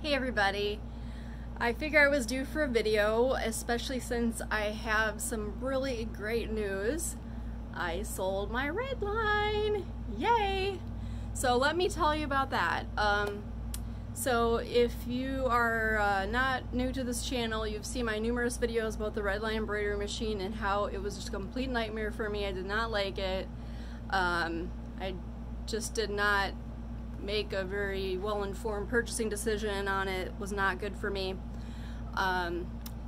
Hey everybody, I figure I was due for a video, especially since I have some really great news. I sold my Redline! Yay! So let me tell you about that. So if you are not new to this channel, you've seen my numerous videos about the Redline embroidery machine and how it was just a complete nightmare for me. I did not like it. I just did not make a very well-informed purchasing decision on it. It was not good for me.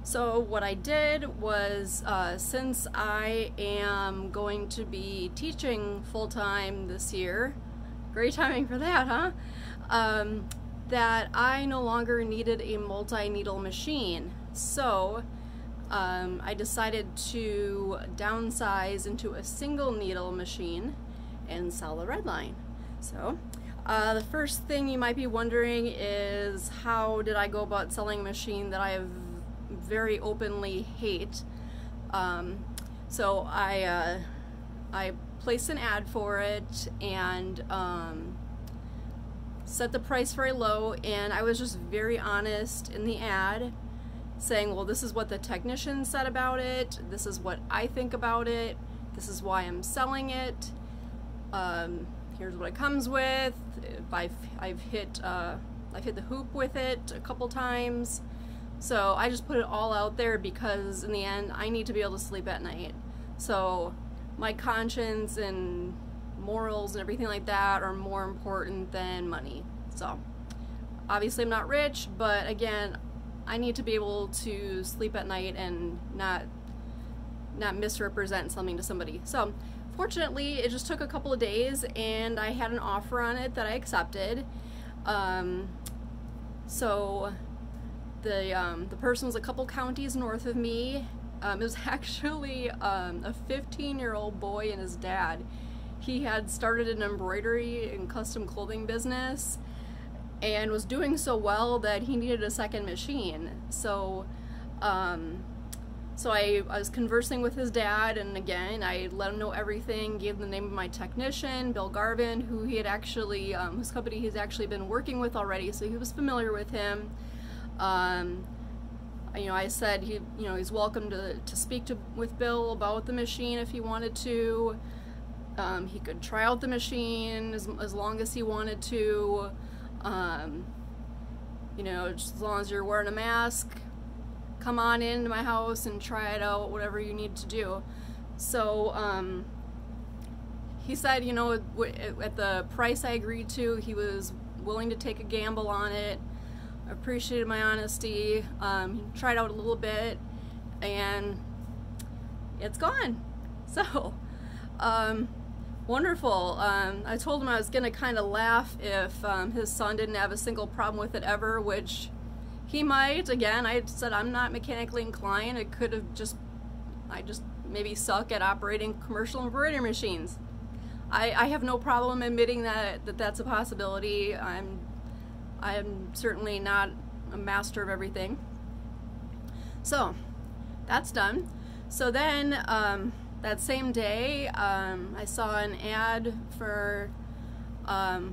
So what I did was, since I am going to be teaching full-time this year, great timing for that, huh? That I no longer needed a multi-needle machine. So I decided to downsize into a single needle machine and sell the Redline. So the first thing you might be wondering is, how did I go about selling a machine that I very openly hate? So I placed an ad for it and set the price very low, and I was just very honest in the ad, saying, well, this is what the technician said about it, this is what I think about it, this is why I'm selling it, here's what it comes with. I've hit the hoop with it a couple times. So I just put it all out there because in the end I need to be able to sleep at night. So my conscience and morals and everything like that are more important than money. So obviously I'm not rich, but again, I need to be able to sleep at night and not misrepresent something to somebody. So fortunately, it just took a couple of days and I had an offer on it that I accepted. So the person was a couple counties north of me. It was actually a 15-year-old boy and his dad. He had started an embroidery and custom clothing business and was doing so well that he needed a second machine. So I was conversing with his dad, and again, I let him know everything, gave him the name of my technician, Bill Garvin, who he had actually, whose company he's actually been working with already, so he was familiar with him. You know, I said he's welcome to speak with Bill about the machine if he wanted to. He could try out the machine as long as he wanted to. You know, just as long as you're wearing a mask, come on into my house and try it out, whatever you need to do. So he said, you know, at the price I agreed to, he was willing to take a gamble on it. I appreciated my honesty. He tried out a little bit and it's gone. So wonderful. I told him I was gonna kind of laugh if his son didn't have a single problem with it ever, which he might. Again, I said I'm not mechanically inclined. It could have I just maybe suck at operating commercial embroidery machines. I have no problem admitting that's a possibility. I'm certainly not a master of everything. So that's done. So then that same day, I saw an ad for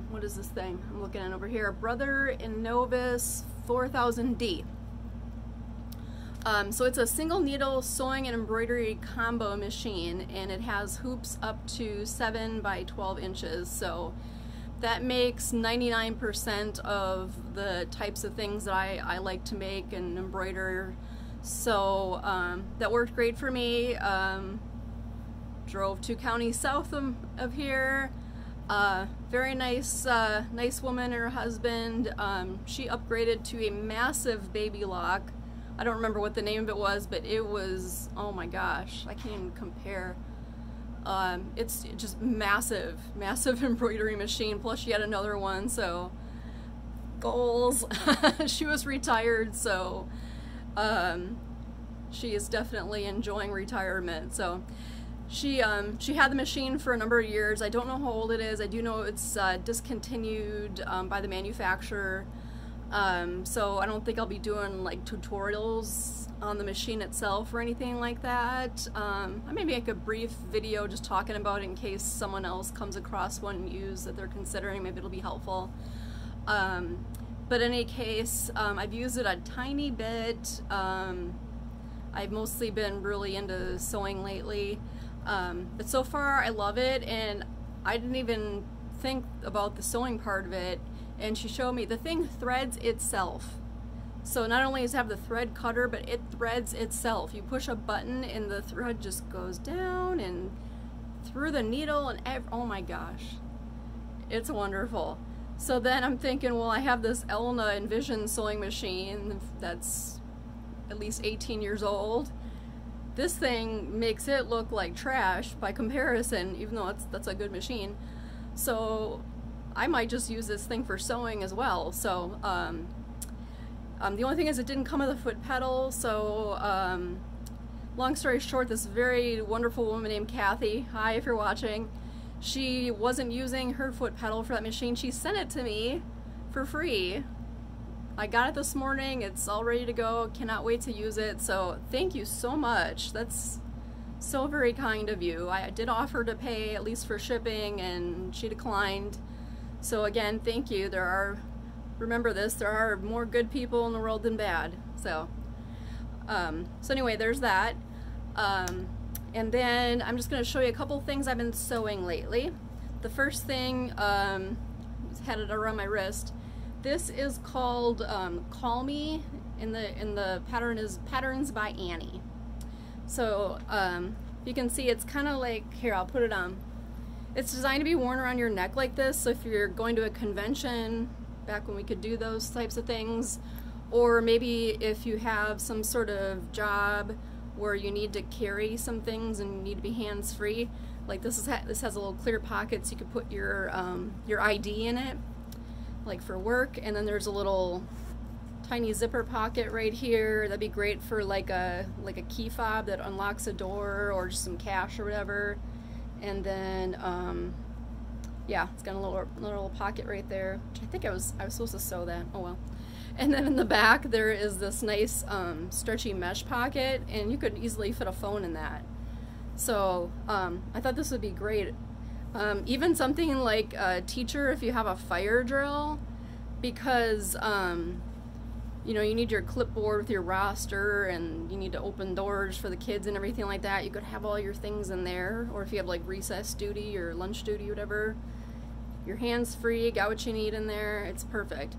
what is this thing I'm looking at over here? Brother Innovis 4000D. So it's a single needle sewing and embroidery combo machine, and it has hoops up to 7 by 12 inches. So that makes 99% of the types of things that I like to make and embroider. So that worked great for me. Drove 2 counties south of here. Very nice, nice woman and her husband. She upgraded to a massive baby lock. I don't remember what the name of it was, but it was, oh my gosh, I can't even compare. It's just massive, massive embroidery machine, plus she had another one, so goals. She was retired, so she is definitely enjoying retirement. So she had the machine for a number of years. I don't know how old it is. I do know it's discontinued by the manufacturer. So I don't think I'll be doing like tutorials on the machine itself or anything like that. I may make a brief video just talking about it in case someone else comes across one use that they're considering. Maybe it'll be helpful. But in any case, I've used it a tiny bit. I've mostly been really into sewing lately. But so far I love it, and I didn't even think about the sewing part of it, and she showed me the thing threads itself. So not only does it have the thread cutter, but it threads itself. You push a button and the thread just goes down and through the needle and oh my gosh, it's wonderful. So then I'm thinking, well, I have this Elna Envision sewing machine that's at least 18 years old. This thing makes it look like trash by comparison, even though that's a good machine. So I might just use this thing for sewing as well. So the only thing is it didn't come with a foot pedal, so long story short, this very wonderful woman named Kathy, hi if you're watching, she wasn't using her foot pedal for that machine. She sent it to me for free. I got it this morning, it's all ready to go, cannot wait to use it, so thank you so much. That's so very kind of you. I did offer to pay at least for shipping and she declined. So again, thank you. Remember this, there are more good people in the world than bad. So anyway, there's that. And then I'm just going to show you a couple things I've been sewing lately. The first thing, had it around my wrist. This is called Call Me, and the pattern is Patterns by Annie. So you can see it's kind of like, here, I'll put it on. It's designed to be worn around your neck like this, so if you're going to a convention, back when we could do those types of things, or maybe if you have some sort of job where you need to carry some things and you need to be hands-free, like this has a little clear pocket so you can put your ID in it, like for work, and then there's a little tiny zipper pocket right here. That'd be great for like a key fob that unlocks a door or just some cash or whatever. And then yeah, it's got a little pocket right there, which I think I was supposed to sew that. Oh well. And then in the back there is this nice stretchy mesh pocket, and you could easily fit a phone in that. So I thought this would be great. Even something like a teacher if you have a fire drill, because you know, you need your clipboard with your roster and you need to open doors for the kids and everything like that. You could have all your things in there, or if you have like recess duty or lunch duty, whatever, your hands free, got what you need in there. It's perfect.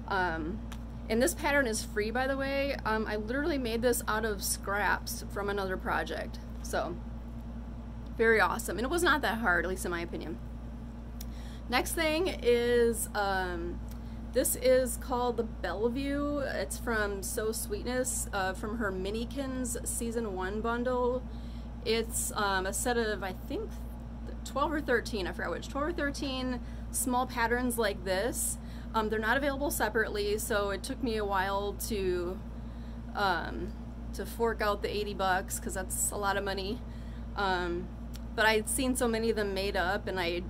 And this pattern is free, by the way. I literally made this out of scraps from another project, so very awesome. And it was not that hard, at least in my opinion. Next thing is this is called the Bellevue. It's from So Sweetness, from her Minikins Season 1 bundle. It's a set of, I think, 12 or 13, I forgot which, 12 or 13 small patterns like this. They're not available separately, so it took me a while to fork out the 80 bucks, because that's a lot of money. But I'd seen so many of them made up, and I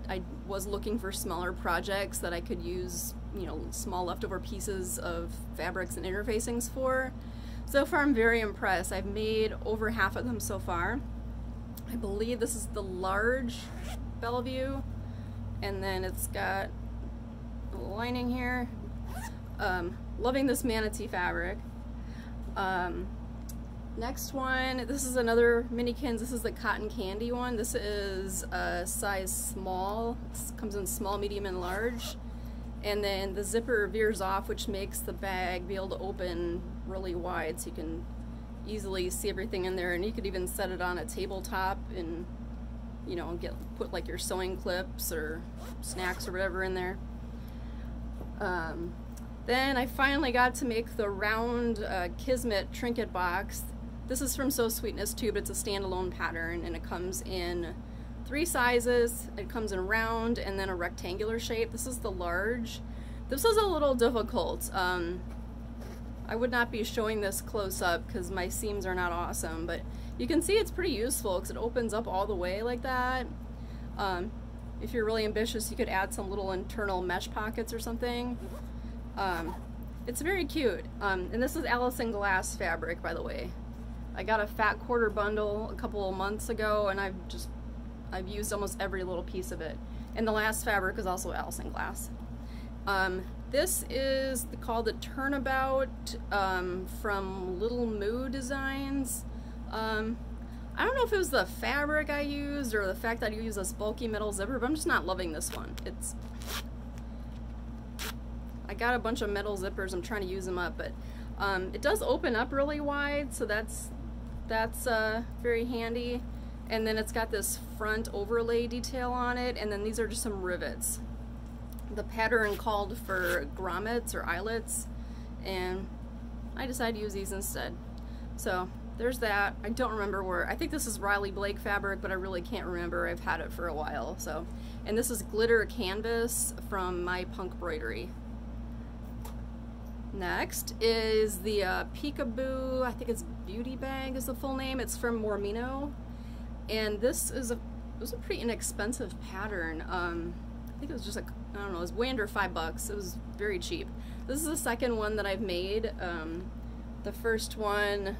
was looking for smaller projects that I could use, you know, small leftover pieces of fabrics and interfacings for. So far I'm very impressed. I've made over half of them so far. I believe this is the large Bellevue, and then it's got a lining here. Loving this manatee fabric. Next one, this is another Minikins. This is the cotton candy one. This is a size small. It comes in small, medium, and large. And then the zipper veers off, which makes the bag be able to open really wide, so you can easily see everything in there. And you could even set it on a tabletop and, you know, put like your sewing clips or snacks or whatever in there. Then I finally got to make the round Kismet trinket box. This is from So Sweetness too, but it's a standalone pattern, and it comes in 3 sizes. It comes in round and then a rectangular shape. This is the large. This was a little difficult. I would not be showing this close up because my seams are not awesome, but you can see it's pretty useful because it opens up all the way like that. If you're really ambitious, you could add some little internal mesh pockets or something. It's very cute. And this is Allison Glass fabric, by the way. I got a fat quarter bundle a couple of months ago, and I've used almost every little piece of it. And the last fabric is also Allison Glass. This is called the Turnabout from Little Moo Designs. I don't know if it was the fabric I used or the fact that I used this bulky metal zipper, but I'm just not loving this one. I got a bunch of metal zippers, I'm trying to use them up, but it does open up really wide, so that's very handy. And then it's got this front overlay detail on it, and then these are just some rivets. The pattern called for grommets or eyelets, and I decided to use these instead. So there's that. I don't remember where. I think this is Riley Blake fabric, but I really can't remember. I've had it for a while. So, and this is glitter canvas from My Punk Embroidery. Next is the Peekaboo. I think it's Beauty Bag is the full name. It's from Mormino, and this is it was a pretty inexpensive pattern. I think it was just like, I don't know, it was way under $5. It was very cheap. This is the second one that I've made. The first one,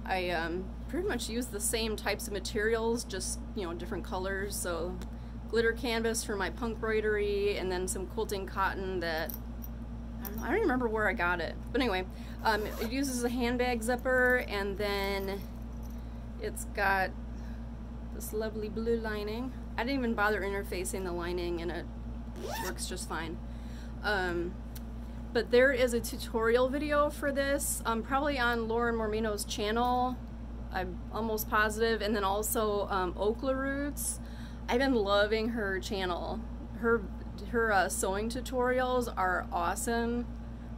I pretty much used the same types of materials, just, you know, different colors. So glitter canvas for My Punk Embroidery, and then some quilting cotton that, I don't even remember where I got it. But anyway, it uses a handbag zipper, and then it's got this lovely blue lining. I didn't even bother interfacing the lining, and it works just fine. But there is a tutorial video for this, probably on Lauren Mormino's channel, I'm almost positive, and then also Okla Roots. I've been loving her channel. Her sewing tutorials are awesome.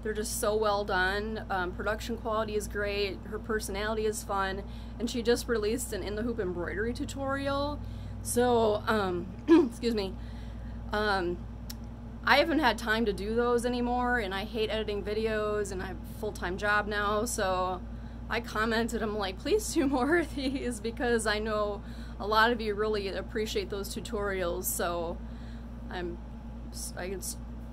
They're just so well done. Production quality is great, her personality is fun, and she just released an In the Hoop embroidery tutorial. So, excuse me, I haven't had time to do those anymore, and I hate editing videos, and I have a full-time job now, so I commented, I'm like, please do more of these, because I know a lot of you really appreciate those tutorials, so I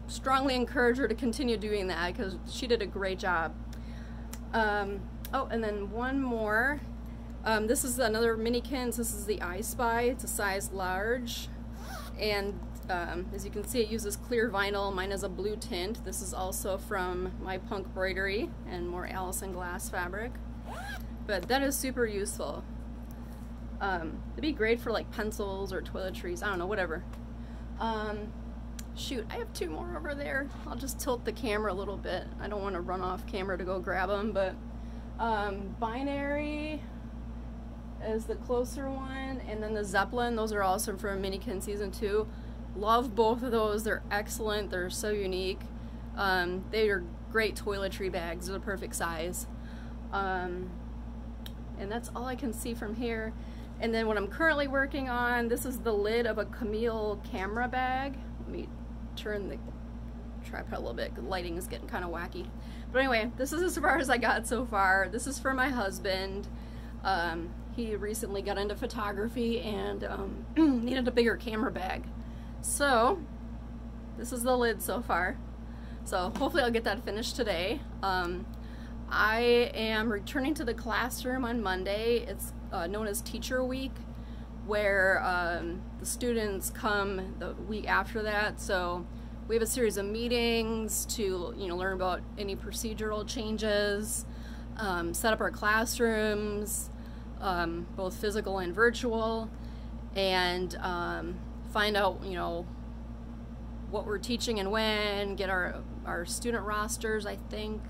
strongly encourage her to continue doing that, because she did a great job. Oh, and then one more. This is another Minikins. This is the I Spy. It's a size large, and as you can see, it uses clear vinyl. Mine is a blue tint. This is also from My Punk Embroidery and more Allison glass fabric, but that is super useful. It'd be great for like pencils or toiletries. I don't know, whatever. Shoot, I have two more over there. I'll just tilt the camera a little bit. I don't want to run off camera to go grab them, but Binary is the closer one, and then the Zeppelin, those are also from Minikin Season 2. Love both of those. They're excellent. They're so unique. They are great toiletry bags. They're the perfect size. And that's all I can see from here. And then what I'm currently working on, this is the lid of a Camille camera bag. Let me turn the tripod a little bit. The lighting is getting kind of wacky. But anyway, this is as far as I got so far. This is for my husband. He recently got into photography and needed a bigger camera bag. So this is the lid so far. So hopefully I'll get that finished today. I am returning to the classroom on Monday. It's known as Teacher Week, where the students come the week after that. So we have a series of meetings to, you know, learn about any procedural changes, set up our classrooms, both physical and virtual, and find out, you know, what we're teaching and when, get our student rosters, I think.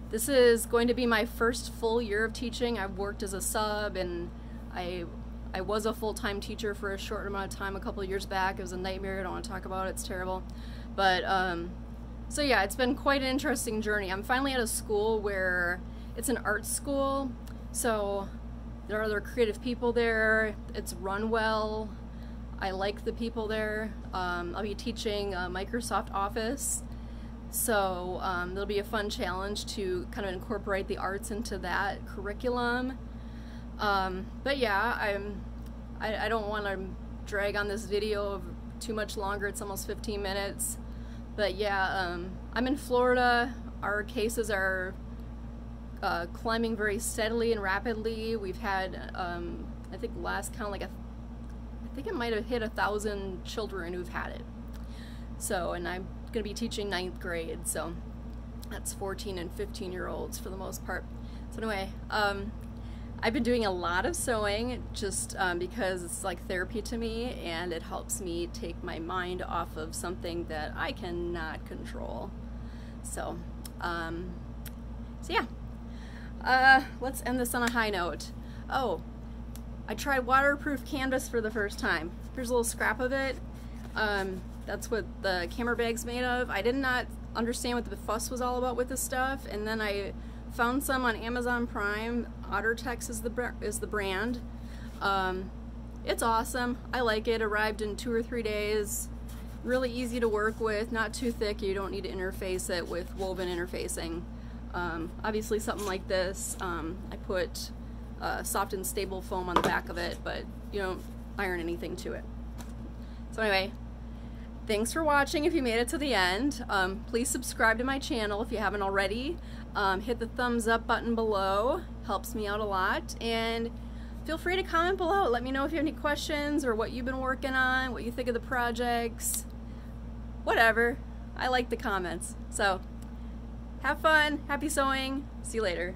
This is going to be my first full year of teaching. I've worked as a sub, and I was a full-time teacher for a short amount of time a couple of years back. It was a nightmare. I don't want to talk about it. It's terrible. But so yeah, it's been quite an interesting journey. I'm finally at a school where it's an art school, so there are other creative people there. It's run well. I like the people there. I'll be teaching Microsoft Office, so there'll be a fun challenge to kind of incorporate the arts into that curriculum. But yeah, I don't want to drag on this video too much longer. It's almost 15 minutes. But yeah, I'm in Florida. Our cases are climbing very steadily and rapidly. We've had, I think last count, like I think it might have hit 1,000 children who've had it. So, and I'm going to be teaching 9th grade, so that's 14 and 15-year-olds for the most part. So anyway, I've been doing a lot of sewing just because it's like therapy to me, and it helps me take my mind off of something that I cannot control. So, yeah, let's end this on a high note. Oh, I tried waterproof canvas for the first time. Here's a little scrap of it. That's what the camera bag's made of. I did not understand what the fuss was all about with this stuff, and then I found some on Amazon Prime. OtterTex is the brand. It's awesome. I like it. Arrived in 2 or 3 days. Really easy to work with, not too thick. You don't need to interface it with woven interfacing. Obviously something like this, I put soft and stable foam on the back of it, but you don't iron anything to it. So anyway, thanks for watching if you made it to the end. Please subscribe to my channel if you haven't already. Hit the thumbs up button below, helps me out a lot, and feel free to comment below. Let me know if you have any questions or what you've been working on, what you think of the projects, whatever. I like the comments. So have fun, happy sewing, see you later.